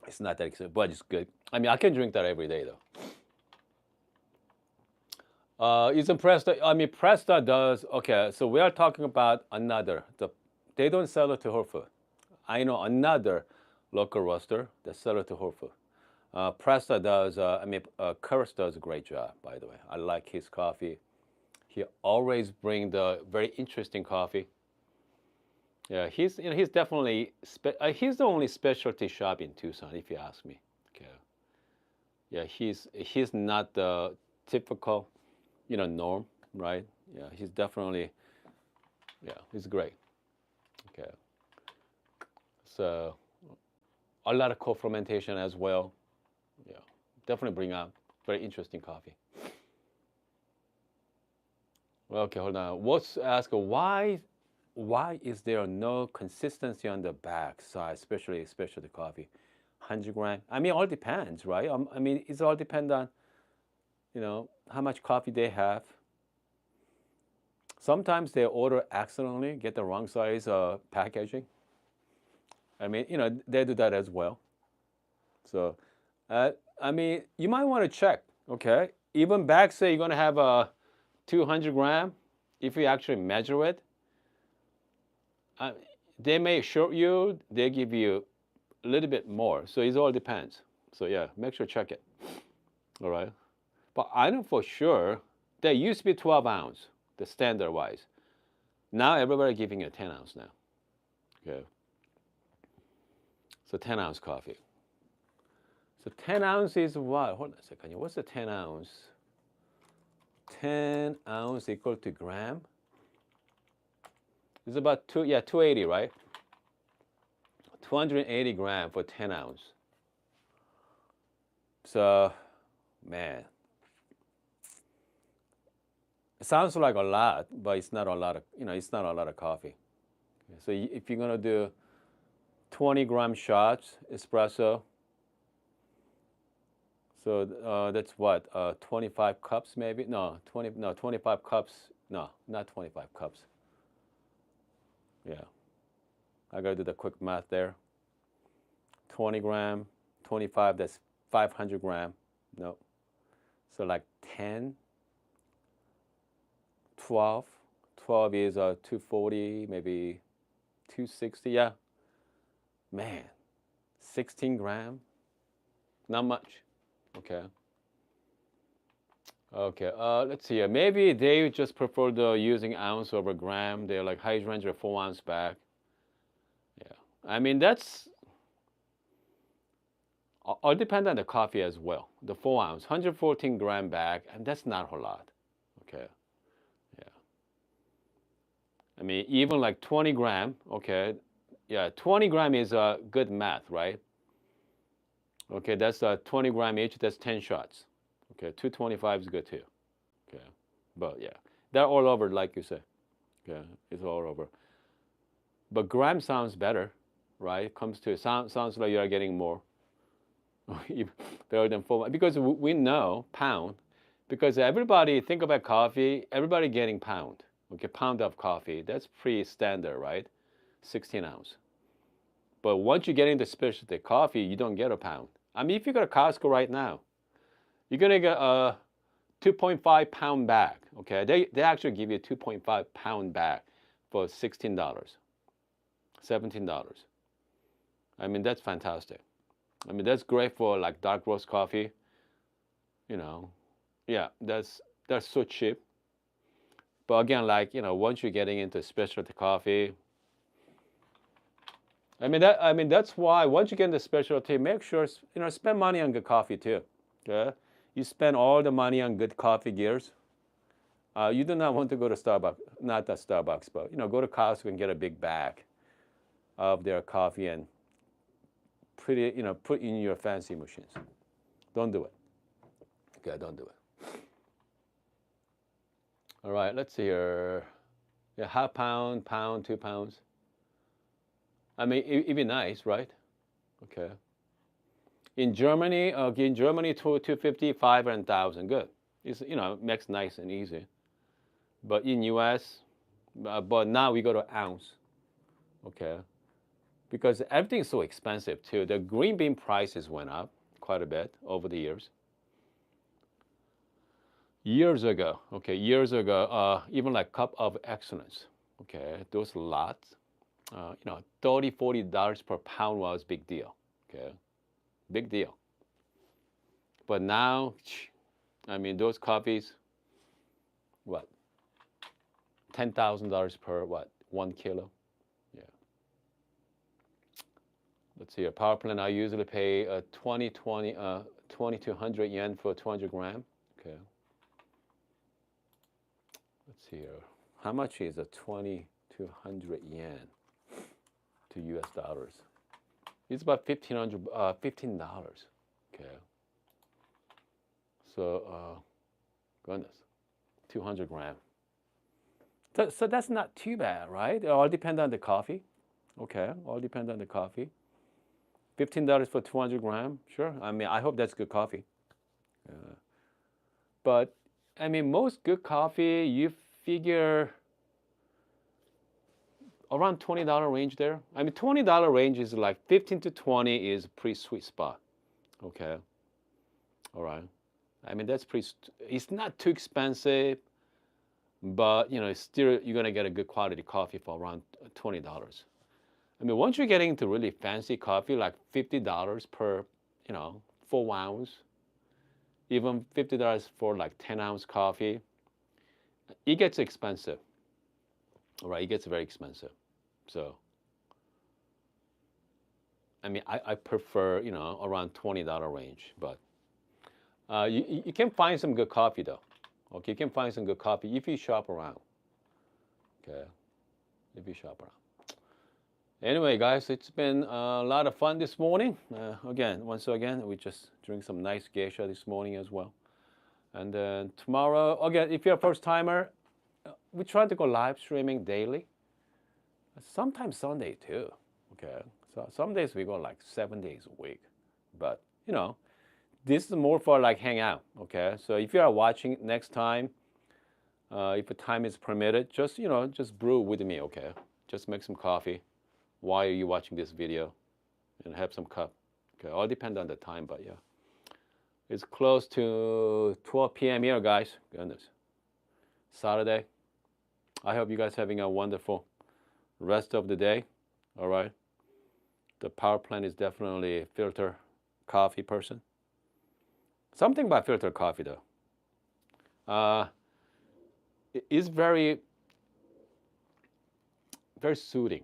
it's not that exciting, but it's good. I mean, I can drink that every day though. Isn't Presta? I mean, Presta does. Okay, so we are talking about another. They don't sell it to Whole Foods. I know another local roaster that sell it to Whole Foods. Presta does. Curtis does a great job. By the way, I like his coffee. He always bring the very interesting coffee. Yeah, he's definitely he's the only specialty shop in Tucson, if you ask me. Okay. Yeah, he's not the typical norm, right? Yeah, he's definitely, yeah, he's great. Okay, so a lot of co-fermentation as well. Yeah, definitely bring out very interesting coffee. Well, okay, hold on. What's ask why is there no consistency on the back side, especially the coffee? 100 gram. I mean, it all depends, right? I mean, it's all depend on how much coffee they have. Sometimes they order accidentally, get the wrong size packaging. I mean, they do that as well. So, I mean, you might want to check. Okay, even back say you're gonna have a 200 gram. If you actually measure it, they may short you. They give you a little bit more. So it all depends. So yeah, make sure check it. All right. But I know for sure there used to be 12 ounce, the standard wise. Now everybody giving you 10 ounce now. Okay. So 10 ounce coffee. So 10 ounce is what? Hold on a second. What's the 10 ounce? 10 ounce equal to gram. It's about 280, right? 280 gram for 10 ounce. So, man, it sounds like a lot, but it's not a lot of, it's not a lot of coffee. So if you're gonna do 20-gram shots espresso, so that's what 25 cups maybe? No, 25 cups. No, not 25 cups. Yeah, I gotta do the quick math there. 20 gram, 25. That's 500 gram. No, so like 10, 12. 12 is 240, maybe 260. Yeah, man, 16 gram. Not much. Okay. Okay. Let's see. Maybe they just prefer the using ounce over gram. They're like hydrangea 4 ounce bag. Yeah. I mean that's all depend on the coffee as well. The 4 ounce, 114-gram bag, and that's not a whole lot. Okay. Yeah. I mean even like 20 gram. Okay. Yeah. 20 gram is good math, right? Okay, that's 20 gram each. That's 10 shots. Okay, 225 is good too. Okay, but yeah, they're all over, like you said. Okay, it's all over. But gram sounds better, right? Comes to sounds like you are getting more better than full because we know pound because everybody think about coffee, everybody getting pound. Okay, pound of coffee. That's pretty standard, right? 16 ounce. But once you get into specialty coffee, you don't get a pound. I mean, if you go to Costco right now, you're gonna get a 2.5 pound bag. Okay, they actually give you a 2.5 pound bag for $16, $17. I mean, that's fantastic. I mean, that's great for like dark roast coffee. You know, yeah, that's so cheap. But again, like once you're getting into specialty coffee, I mean that's why once you get into specialty, make sure spend money on good coffee too. Okay, you spend all the money on good coffee gears. You do not want to go to Starbucks, not that Starbucks, but go to Costco and get a big bag of their coffee and put in your fancy machines. Don't do it. Okay, don't do it. All right, let's see here. Yeah, half pound, pound, 2 pounds. I mean, it'd be nice, right? Okay. In Germany, 250, 5 and 1,000. Good. It's makes nice and easy. But in US, but now we go to ounce. Okay. Because everything's so expensive too. The green bean prices went up quite a bit over the years. Years ago, even like cup of excellence, okay, those lots, $30, $40 per pound was big deal, okay, big deal. But now, I mean, those coffees, what, $10,000 per what, 1 kilo? Yeah. Let's see, a power plant, I usually pay 2,200 yen for 200 gram. Okay. Let's see here. How much is a 2,200 yen to US dollars? It's about $15. Okay. So, goodness, 200 gram. So that's not too bad, right? It all depends on the coffee. Okay, all depends on the coffee. $15 for 200 gram, sure. I mean, I hope that's good coffee. But I mean, most good coffee, you figure around $20 range there. I mean, $20 range is like 15 to 20 is a pretty sweet spot. Okay. All right. I mean, that's pretty, it's not too expensive, but still you're gonna get a good quality coffee for around $20. I mean, once you're getting into really fancy coffee, like $50 per, 4 ounce, even $50 for like 10-ounce coffee, it gets expensive. All right, it gets very expensive. So, I mean, I prefer, around $20 range, but you can find some good coffee though. Okay, you can find some good coffee if you shop around. Okay, if you shop around. Anyway, guys, it's been a lot of fun this morning. Once again, we just drink some nice geisha this morning as well. And then tomorrow, again, if you're a first timer, we try to go live streaming daily. Sometimes Sunday too. Okay, so some days we go like 7 days a week. But this is more for like hang out. Okay, so if you are watching next time, if the time is permitted, just just brew with me. Okay, just make some coffee. Why are you watching this video and have some cup? Okay, all depend on the time, but yeah. It's close to 12 p.m. here, guys. Goodness. Saturday. I hope you guys having a wonderful rest of the day. All right. The power plant is definitely a filter coffee person. Something about filter coffee though. It is very, very soothing.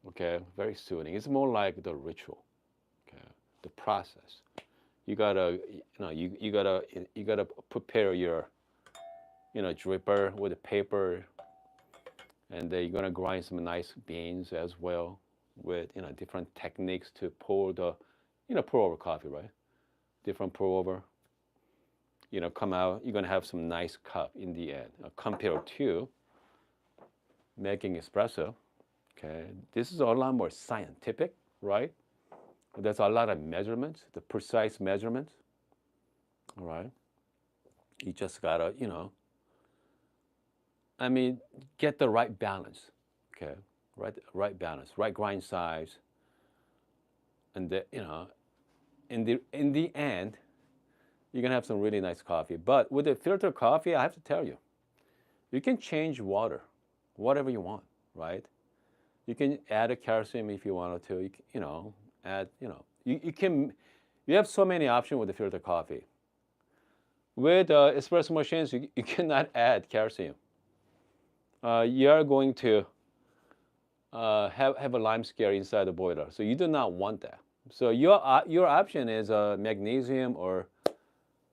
Okay, very soothing. It's more like the ritual. Okay, the process. You gotta, you gotta prepare your, dripper with a paper, and then you're gonna grind some nice beans as well with, different techniques to pour the, pour over coffee, right? Different pour over. Come out. You're gonna have some nice cup in the end compared to making espresso. Okay, this is a lot more scientific, right? There's a lot of measurements, the precise measurements. All right, you just gotta, get the right balance. Okay, right balance, right grind size, and in the end, you're gonna have some really nice coffee. But with the filter coffee, I have to tell you, you can change water, whatever you want, right? You can add a calcium if you wanted to. Add, you have so many options with the filter coffee. With espresso machines, you cannot add calcium. You are going to have a lime scale inside the boiler, so you do not want that. So your option is magnesium or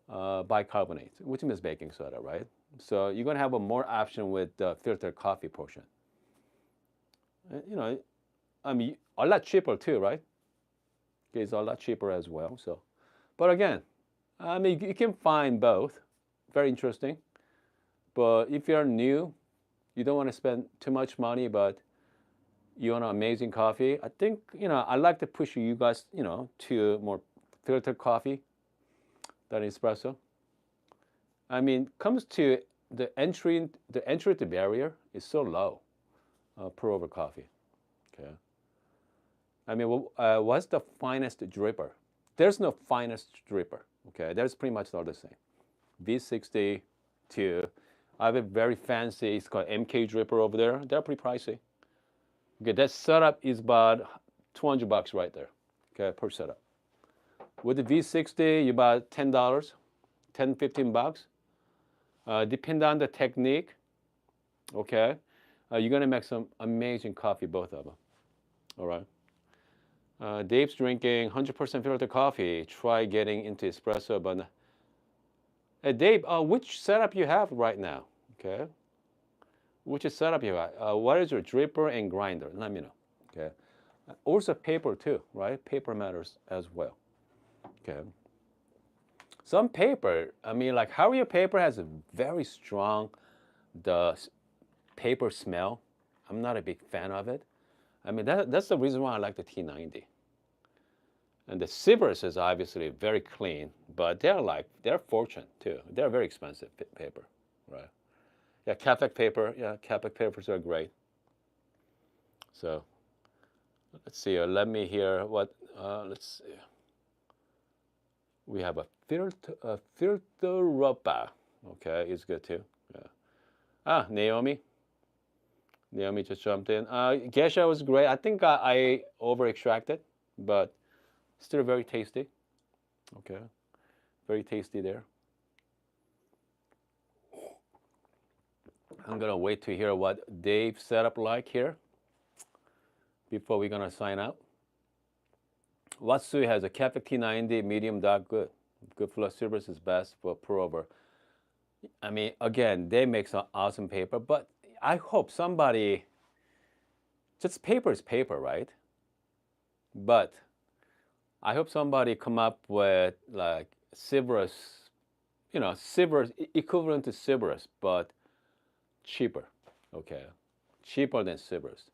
bicarbonate, which means baking soda, right? So you're gonna have a more option with the filter coffee portion. A lot cheaper too, right? It's a lot cheaper as well. So, but again, you can find both. Very interesting. But if you're new, you don't want to spend too much money, but you want an amazing coffee. I think I like to push you guys, to more filtered coffee than espresso. Comes to the entry to barrier is so low, pour over coffee. Okay. What's the finest dripper? There's no finest dripper. Okay, there's pretty much all the same. V60 to I have a very fancy. It's called MK dripper over there. They're pretty pricey. Okay, that setup is about $200 right there. Okay, per setup. With the V60, you about $10, $10-15. Depend on the technique. Okay, you're gonna make some amazing coffee, both of them. All right. Dave's drinking 100% filter coffee. Try getting into espresso, but Dave, which setup you have right now? Okay, which setup you have? What is your dripper and grinder? Let me know. Okay, also paper too, right? Paper matters as well. Okay. Some paper, like Harrier paper has a very strong paper smell. I'm not a big fan of it. That's the reason why I like the T90. And the Sivers is obviously very clean, but they're fortune too. They're very expensive paper, right? Yeah, Capac paper. Yeah, Capac papers are great. So let's see. Let me hear what. Let's see. We have a filter rubber. Okay, it's good too. Yeah. Naomi. Naomi just jumped in. Gesha was great. I think I over extracted, but still very tasty. Okay, very tasty there. I'm gonna wait to hear what Dave set up like here before we're gonna sign out. Watsu has a Cafe T90 medium dark good. Good flow silvers is best for pour over. Again, they make some awesome paper, but I hope somebody, just paper is paper, right? But I hope somebody come up with like Silverus, Silverus equivalent to Silverus, but cheaper. Okay, cheaper than Silverus.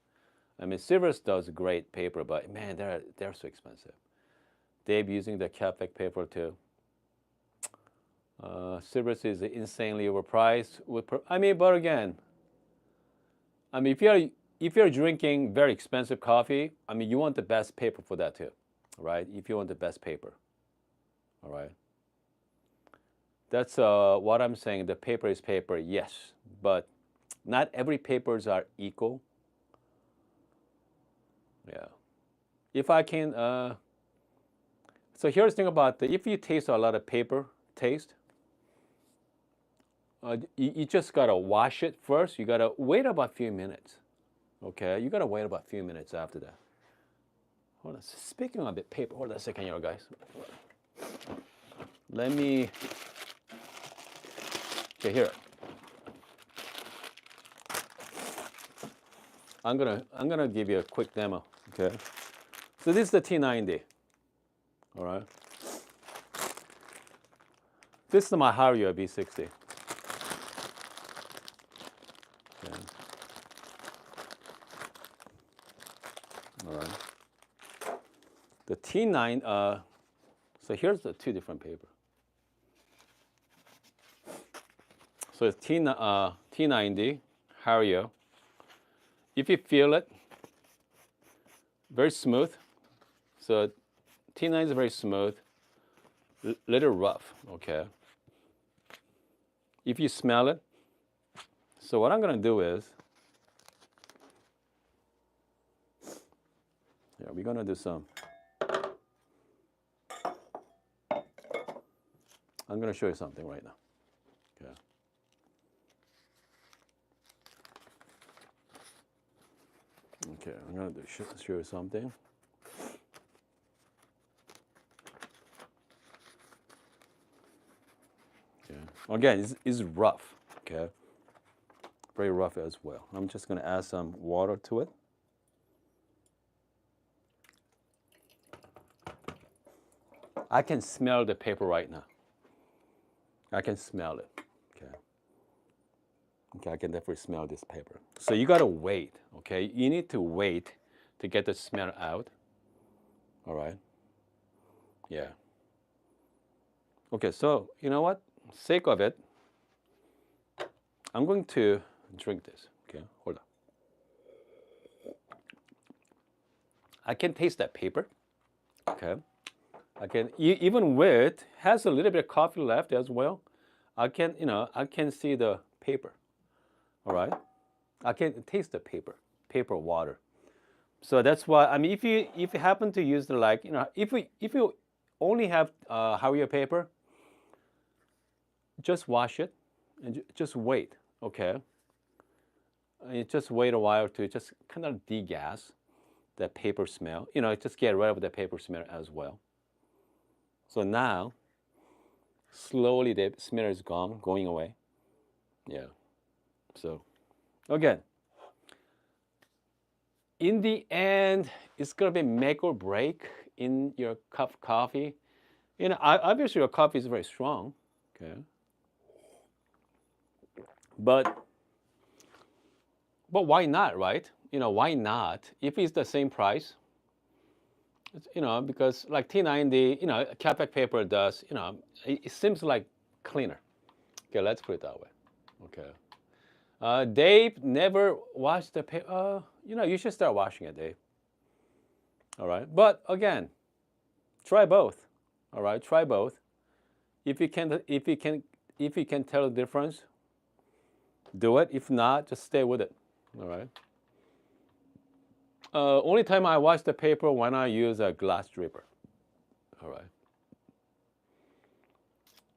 Silverus does great paper, but man, they're so expensive. Dave using the Capac paper too. Silverus is insanely overpriced. But again, if you're drinking very expensive coffee, you want the best paper for that too, right? If you want the best paper, all right. That's what I'm saying. The paper is paper, yes, but not every papers are equal. Yeah. If I can, so here's the thing about if you taste a lot of paper taste, you just gotta wash it first. You gotta wait about a few minutes. Okay, you gotta wait about a few minutes after that. Hold on. Speaking of the paper, hold on a second, guys. Let me. Okay, here. I'm gonna give you a quick demo. Okay. So this is the T90. All right. This is my Harrier B60. Okay. All right. The T9, so here's the two different paper. So it's T90, Hario. If you feel it, very smooth. So T9 is very smooth, little rough, okay? If you smell it, so what I'm gonna do is, yeah, we're gonna do some. I'm gonna show you something right now, okay? Okay, I'm gonna show you something. Okay. Again, it's rough, okay? Very rough as well. I'm just gonna add some water to it. I can smell the paper right now. I can smell it, okay? Okay, I can definitely smell this paper. So you gotta wait, okay? You need to wait to get the smell out, all right? Yeah. Okay, so you know what? Sake of it, I'm going to drink this, okay? Hold on. I can taste that paper, okay? I can, even with, has a little bit of coffee left as well. I can, I can see the paper, all right? I can taste the paper water. So that's why, I mean, if you happen to use the, like, if you only have Hario paper, just wash it and just wait, okay? And just wait a while to just kind of degas that paper smell. Just get rid of the paper smell as well. So now, slowly the smell is gone, going away. Yeah. So, again, in the end, it's gonna be make or break in your cup of coffee. Obviously your coffee is very strong, okay? But why not, right? Why not? If it's the same price, because like T90, Capac paper does, it seems like cleaner. Okay, let's put it that way. Okay. Dave never washed the paper. You should start washing it, Dave. All right. But again, try both. All right, try both. If you can tell the difference, do it. If not, just stay with it. All right. Only time I wash the paper when I use a glass dripper. All right.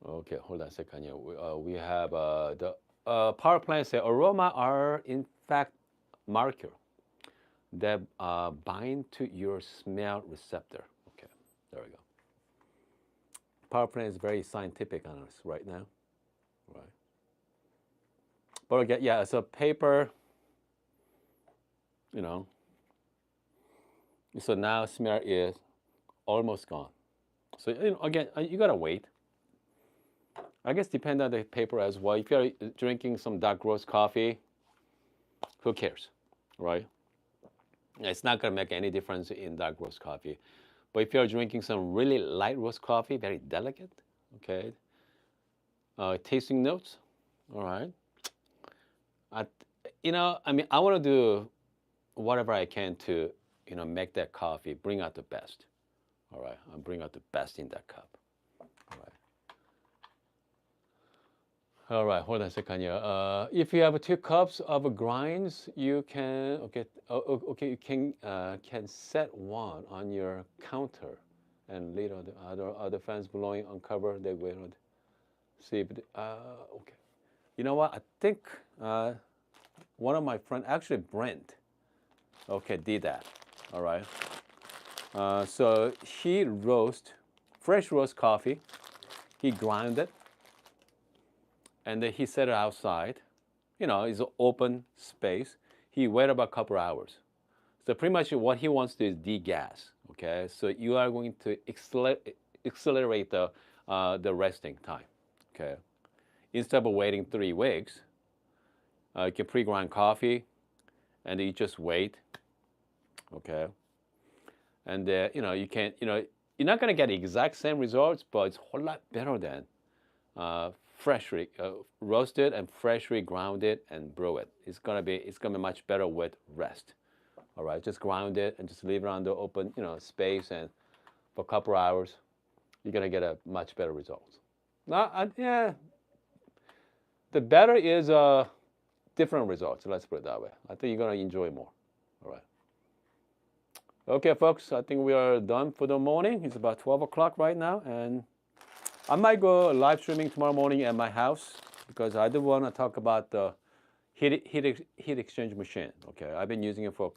Okay, hold on a second here. We have the power plant say aroma are in fact marker that bind to your smell receptor. Okay, there we go. Power plant is very scientific on us right now. Right. But again, yeah, so paper, so now smell is almost gone. So again, you gotta wait. I guess depend on the paper as well. If you're drinking some dark roast coffee, who cares, right? It's not gonna make any difference in dark roast coffee. But if you're drinking some really light roast coffee, very delicate, okay, tasting notes, all right. I mean, I want to do whatever I can to, make that coffee, bring out the best. All right, I'll bring out the best in that cup. All right. All right, hold on a second here. If you have 2 cups of grinds, you can you can set one on your counter, and later the other fans blowing uncover they will see if okay. You know what? I think one of my friends, actually Brent, okay, did that. All right. So he fresh roast coffee. He ground it, and then he set it outside. It's an open space. He waited about a couple hours. So pretty much what he wants to do is degas. Okay, so you are going to accelerate the resting time. Okay, instead of waiting 3 weeks, you can pre-grind coffee, and you just wait. Okay, and you know, you can't, you know, you're not gonna get the exact same results, but it's a whole lot better than freshly roasted and freshly grounded and brew it. It's gonna be much better with rest. All right, just ground it and just leave it on the open, you know, space, and for a couple hours, you're gonna get a much better result. Now, yeah, the better is different results. Let's put it that way. I think you're gonna enjoy more. All right. Okay, folks. I think we are done for the morning. It's about 12 o'clock right now, and I might go live streaming tomorrow morning at my house because I do want to talk about the heat exchange machine. Okay, I've been using it for,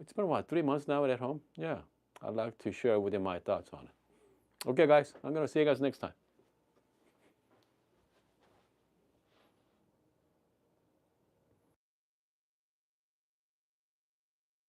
it's been what, 3 months now at home. Yeah, I'd like to share with you my thoughts on it. Okay, guys, I'm gonna see you guys next time.